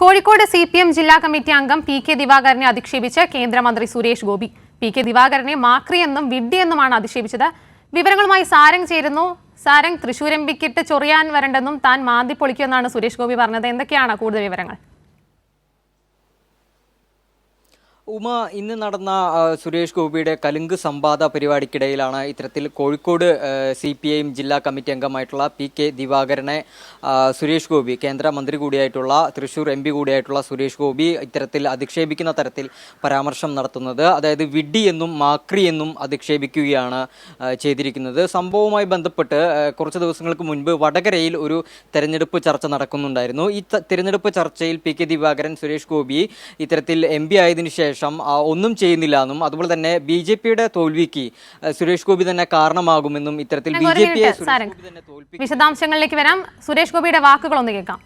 Kozhikode CPM ജില്ലാ committee അംഗം PK ദിവാകരനെ അധിക്ഷേപിച്ച് കേന്ദ്രമന്ത്രി സുരേഷ് ഗോപി. PK ദിവാകരനെ മാക്രിയെന്നും വിഡ്ഢിയെന്നുമാണ് അധിക്ഷേപിച്ചത്. വിവരങ്ങളുമായി സാരംഗ് ചേരുന്നു. സാരംഗ്, തൃശൂർ എംപിക്കിട്ട് ചൊറിയാൻ വരണ്ടെന്നും താൻ മാന്തി പൊളിക്കുമെന്നാണ് സുരേഷ് ഗോപി പറഞ്ഞത്. എന്തൊക്കെയാണ് കൂടുതൽ വിവരങ്ങൾ? ഉമ, ഇന്ന് നടന്ന സുരേഷ് ഗോപിയുടെ കലുങ്ക് സംവാദ പരിപാടിക്കിടയിലാണ് ഇത്തരത്തിൽ കോഴിക്കോട് CPIM ജില്ലാ കമ്മിറ്റി അംഗമായിട്ടുള്ള PK ദിവാകരനെ സുരേഷ് ഗോപി, കേന്ദ്രമന്ത്രി കൂടിയായിട്ടുള്ള തൃശൂർ MP കൂടിയായിട്ടുള്ള സുരേഷ് ഗോപി ഇത്തരത്തിൽ അധിക്ഷേപിക്കുന്ന തരത്തിൽ പരാമർശം നടത്തുന്നത്. അതായത് വിഡ്ഢി എന്നും മാക്രി എന്നും അധിക്ഷേപിക്കുകയാണ് ചെയ്തിരിക്കുന്നത്. സംഭവവുമായി ബന്ധപ്പെട്ട് കുറച്ച് ദിവസങ്ങൾക്ക് മുൻപ് വടകരയിൽ ഒരു തെരഞ്ഞെടുപ്പ് ചർച്ച നടക്കുന്നുണ്ടായിരുന്നു. ഈ തെരഞ്ഞെടുപ്പ് ചർച്ചയിൽ PK ദിവാകരൻ സുരേഷ് ഗോപി ഇത്തരത്തിൽ MP ആയതിനു ശേഷം ഒന്നും ചെയ്യുന്നില്ല എന്നും അതുപോലെ തന്നെ BJPയുടെ തോൽവിക്ക് സുരേഷ് ഗോപി തന്നെ കാരണമാകുമെന്നും ഇത്തരത്തിൽ BJPയെ വിശദാംശങ്ങളിലേക്ക് വരാം. സുരേഷ് ഗോപിയുടെ വാക്കുകൾ ഒന്ന് കേൾക്കാം.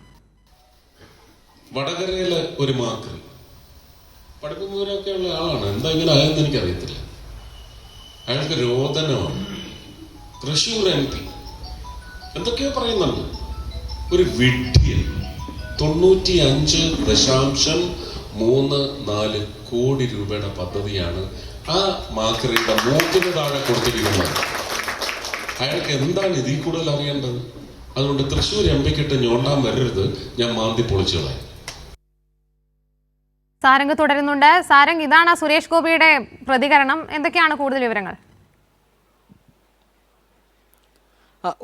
വടകരയിലെ ഒരു മാക്രി പഠിപ്പും വിവരമൊക്കെ ഉള്ള ആളാണ്. എന്താ ഇങ്ങനെ ആയെന്ന് എനിക്കറിയത്തില്ല. അയാൾക്ക് രോദനമാണ്. തൃശൂർ MP എന്തൊക്കെയോ പറയുന്നുണ്ട്. ഒരു വിഡ്ഢിയൻ 95.34 കോടി രൂപയുടെ പദ്ധതിയാണ് ആ മാക്രിയുടെ മൂക്കിന് താഴെ കൊടുത്തിരിക്കുന്നത്. അയാൾക്ക് എന്താണ് ഇതിൽ കൂടുതൽ അറിയേണ്ടത്? അതുകൊണ്ട് തൃശ്ശൂർ എംപിക്കിട്ട് ഞോണ്ടാൻ വരരുത്, ഞാൻ മാന്തി പൊളിച്ചു കളയും. സാരംഗ് തുടരുന്നുണ്ട്. സാരംഗ്, ഇതാണ് സുരേഷ് ഗോപിയുടെ പ്രതികരണം. എന്തൊക്കെയാണ് കൂടുതൽ വിവരങ്ങൾ?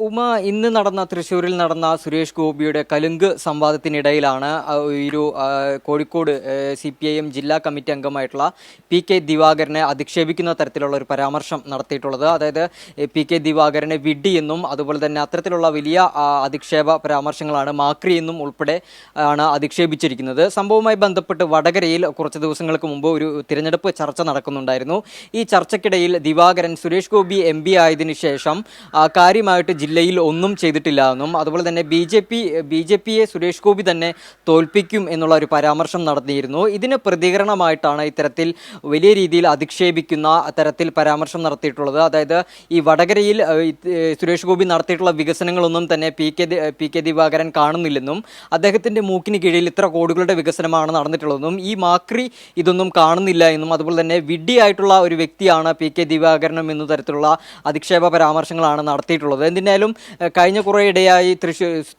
ഉമ, ഇന്ന് തൃശ്ശൂരിൽ നടന്ന സുരേഷ് ഗോപിയുടെ കലുങ്ക് സംവാദത്തിനിടയിലാണ് ഒരു കോഴിക്കോട് CPIM ജില്ലാ കമ്മിറ്റി അംഗമായിട്ടുള്ള PK ദിവാകരനെ അധിക്ഷേപിക്കുന്ന തരത്തിലുള്ള ഒരു പരാമർശം നടത്തിയിട്ടുള്ളത്. അതായത് PK ദിവാകരനെ വിഡ്ഢി എന്നും അതുപോലെ തന്നെ അത്തരത്തിലുള്ള വലിയ അധിക്ഷേപ പരാമർശങ്ങളാണ് മാക്രി എന്നും ഉൾപ്പെടെ ആണ് അധിക്ഷേപിച്ചിരിക്കുന്നത്. സംഭവവുമായി ബന്ധപ്പെട്ട് വടകരയിൽ കുറച്ച് ദിവസങ്ങൾക്ക് മുമ്പ് ഒരു തിരഞ്ഞെടുപ്പ് ചർച്ച നടക്കുന്നുണ്ടായിരുന്നു. ഈ ചർച്ചയ്ക്കിടയിൽ ദിവാകരൻ സുരേഷ് ഗോപി MP ആയതിനു ശേഷം കാര്യമായിട്ട് ജില്ലയിൽ ഒന്നും ചെയ്തിട്ടില്ല എന്നും അതുപോലെ തന്നെ BJPയെ സുരേഷ് ഗോപി തന്നെ തോൽപ്പിക്കും എന്നുള്ള ഒരു പരാമർശം നടത്തിയിരുന്നു. ഇതിന് പ്രതികരണമായിട്ടാണ് ഇത്തരത്തിൽ വലിയ രീതിയിൽ അധിക്ഷേപിക്കുന്ന തരത്തിൽ പരാമർശം നടത്തിയിട്ടുള്ളത്. അതായത് ഈ വടകരയിൽ സുരേഷ് ഗോപി നടത്തിയിട്ടുള്ള വികസനങ്ങളൊന്നും തന്നെ PK ദിവാകരൻ കാണുന്നില്ലെന്നും അദ്ദേഹത്തിന്റെ മൂക്കിന് കീഴിൽ ഇത്ര കോടികളുടെ വികസനമാണ് നടന്നിട്ടുള്ളതെന്നും ഈ മാക്രി ഇതൊന്നും കാണുന്നില്ല എന്നും അതുപോലെ തന്നെ വിഡ്ഢിയായിട്ടുള്ള ഒരു വ്യക്തിയാണ് PK ദിവാകരനും എന്ന തരത്തിലുള്ള അധിക്ഷേപ പരാമർശങ്ങളാണ് നടത്തിയിട്ടുള്ളത്. എന്തായാലും കഴിഞ്ഞ കുറേയിടെയായി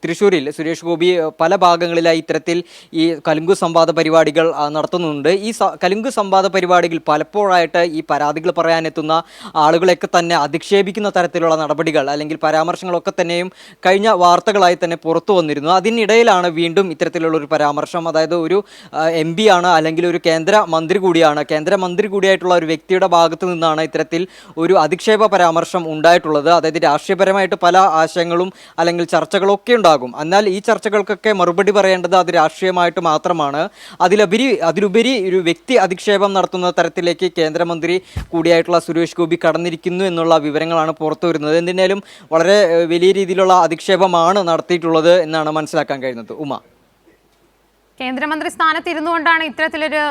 തൃശ്ശൂരിൽ സുരേഷ് ഗോപി പല ഭാഗങ്ങളിലായി ഇത്തരത്തിൽ ഈ കലുങ്ക് സംവാദ പരിപാടികൾ നടത്തുന്നുണ്ട്. ഈ കലുങ്ക് സംവാദ പരിപാടികൾ പലപ്പോഴായിട്ട് ഈ പരാതികൾ പറയാനെത്തുന്ന ആളുകളെയൊക്കെ തന്നെ അധിക്ഷേപിക്കുന്ന തരത്തിലുള്ള നടപടികൾ അല്ലെങ്കിൽ പരാമർശങ്ങളൊക്കെ തന്നെയും കഴിഞ്ഞ വാർത്തകളായി തന്നെ പുറത്തു വന്നിരുന്നു. അതിനിടയിലാണ് വീണ്ടും ഇത്തരത്തിലുള്ള ഒരു പരാമർശം. അതായത് ഒരു MP ആണ് അല്ലെങ്കിൽ ഒരു കേന്ദ്രമന്ത്രി കൂടിയായിട്ടുള്ള ഒരു വ്യക്തിയുടെ ഭാഗത്തു നിന്നാണ് ഇത്തരത്തിൽ ഒരു അധിക്ഷേപ പരാമർശം ഉണ്ടായിട്ടുള്ളത്. അതായത് രാഷ്ട്രീയപരമായിട്ട് പല ആശയങ്ങളും അല്ലെങ്കിൽ ചർച്ചകളൊക്കെ ഉണ്ടാകും. എന്നാൽ ഈ ചർച്ചകൾക്കൊക്കെ മറുപടി പറയേണ്ടത് അത് രാഷ്ട്രീയമായിട്ട് മാത്രമാണ്. അതിലുപരി ഒരു വ്യക്തി അധിക്ഷേപം നടത്തുന്ന തരത്തിലേക്ക് കേന്ദ്രമന്ത്രി കൂടിയായിട്ടുള്ള സുരേഷ് ഗോപി കടന്നിരിക്കുന്നു എന്നുള്ള വിവരങ്ങളാണ് പുറത്തു വരുന്നത്. എന്തിനാലും വളരെ വലിയ രീതിയിലുള്ള അധിക്ഷേപമാണ് നടത്തിയിട്ടുള്ളത് എന്നാണ് മനസ്സിലാക്കാൻ കഴിയുന്നത്. ഉമ, കേന്ദ്രമന്ത്രി സ്ഥാനത്തിരുന്നുകൊണ്ടാണ് ഇത്തരത്തിലൊരു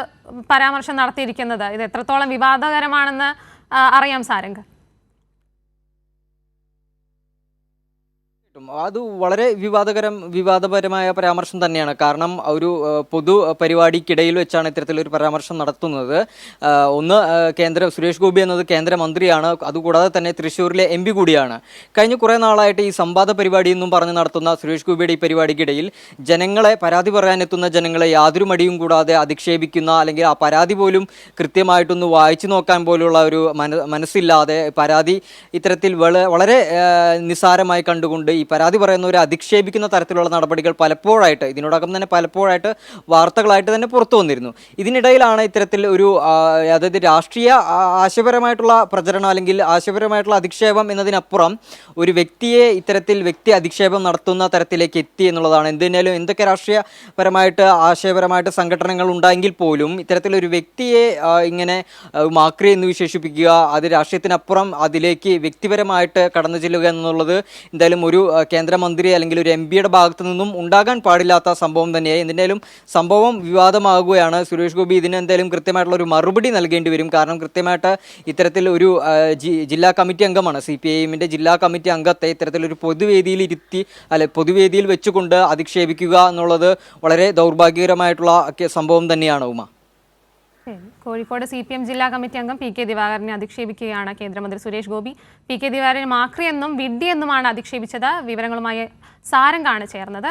പരാമർശം നടത്തിയിരിക്കുന്നത്. ഇത് എത്രത്തോളം വിവാദകരമാണെന്ന് അറിയാം സാരംഗ്. അത് വളരെ വിവാദപരമായ പരാമർശം തന്നെയാണ്. കാരണം ഒരു പൊതു പരിപാടിക്കിടയിൽ വെച്ചാണ് ഇത്തരത്തിലൊരു പരാമർശം നടത്തുന്നത്. ഒന്ന്, സുരേഷ് ഗോപി എന്നത് കേന്ദ്രമന്ത്രിയാണ്, അതുകൂടാതെ തന്നെ തൃശ്ശൂരിലെ MP കൂടിയാണ്. കഴിഞ്ഞ കുറേ നാളായിട്ട് ഈ സംവാദ പരിപാടി എന്നും പറഞ്ഞ് നടത്തുന്ന സുരേഷ് ഗോപിയുടെ ഈ പരിപാടിക്കിടയിൽ പരാതി പറയാനെത്തുന്ന ജനങ്ങളെ യാതൊരു മടിയും കൂടാതെ അധിക്ഷേപിക്കുന്ന അല്ലെങ്കിൽ ആ പരാതി പോലും കൃത്യമായിട്ടൊന്ന് വായിച്ചു നോക്കാൻ പോലുള്ള ഒരു മനസ്സില്ലാതെ പരാതി ഇത്തരത്തിൽ വളരെ നിസ്സാരമായി കണ്ടുകൊണ്ട് ഈ പരാതി പറയുന്നവരെ അധിക്ഷേപിക്കുന്ന തരത്തിലുള്ള നടപടികൾ ഇതിനോടകം തന്നെ പലപ്പോഴായിട്ട് വാർത്തകളായിട്ട് തന്നെ പുറത്തു വന്നിരുന്നു. ഇതിനിടയിലാണ് ഇത്തരത്തിൽ ഒരു അതായത് രാഷ്ട്രീയ ആശയപരമായിട്ടുള്ള പ്രചരണം അല്ലെങ്കിൽ ആശയപരമായിട്ടുള്ള അധിക്ഷേപം എന്നതിനപ്പുറം ഒരു വ്യക്തിയെ ഇത്തരത്തിൽ വ്യക്തി അധിക്ഷേപം നടത്തുന്ന തരത്തിലേക്ക് എത്തി എന്നുള്ളതാണ്. എന്തിനാലും എന്തൊക്കെ രാഷ്ട്രീയപരമായിട്ട് ആശയപരമായിട്ട് സംഘടനകൾ ഉണ്ടായെങ്കിൽ പോലും ഇത്തരത്തിലൊരു വ്യക്തിയെ ഇങ്ങനെ മാക്രി എന്ന് വിശേഷിപ്പിക്കുക, അത് രാഷ്ട്രീയത്തിനപ്പുറം അതിലേക്ക് വ്യക്തിപരമായിട്ട് കടന്നു ചെല്ലുക എന്നുള്ളത് എന്തായാലും ഒരു കേന്ദ്രമന്ത്രി അല്ലെങ്കിൽ ഒരു MP-യുടെ ഭാഗത്തു നിന്നും ഉണ്ടാകാൻ പാടില്ലാത്ത സംഭവം തന്നെയായി. എന്തായാലും സംഭവം വിവാദമാകുകയാണ്. സുരേഷ് ഗോപി ഇതിന് എന്തായാലും കൃത്യമായിട്ടുള്ള ഒരു മറുപടി നൽകേണ്ടി വരും. കാരണം കൃത്യമായിട്ട് ഇത്തരത്തിൽ ഒരു ജില്ലാ കമ്മിറ്റി അംഗമാണ്, CPIM-ന്റെ ജില്ലാ കമ്മിറ്റി അംഗത്തെ ഇത്തരത്തിലൊരു പൊതുവേദിയിൽ വെച്ചുകൊണ്ട് അധിക്ഷേപിക്കുക എന്നുള്ളത് വളരെ ദൗർഭാഗ്യകരമായിട്ടുള്ള സംഭവം തന്നെയാണ്. ഉമ, കോഴിക്കോട് CPM ജില്ലാ കമ്മിറ്റി അംഗം PK ദിവാകരനെ അധിക്ഷേപിക്കുകയാണ് കേന്ദ്രമന്ത്രി സുരേഷ് ഗോപി. PK ദിവാകരനെ മാക്രി എന്നും വിഡ്ഢി എന്നുമാണ് അധിക്ഷേപിച്ചത്. വിവരങ്ങളുമായി സാരംഗാണ് ചേർന്നത്.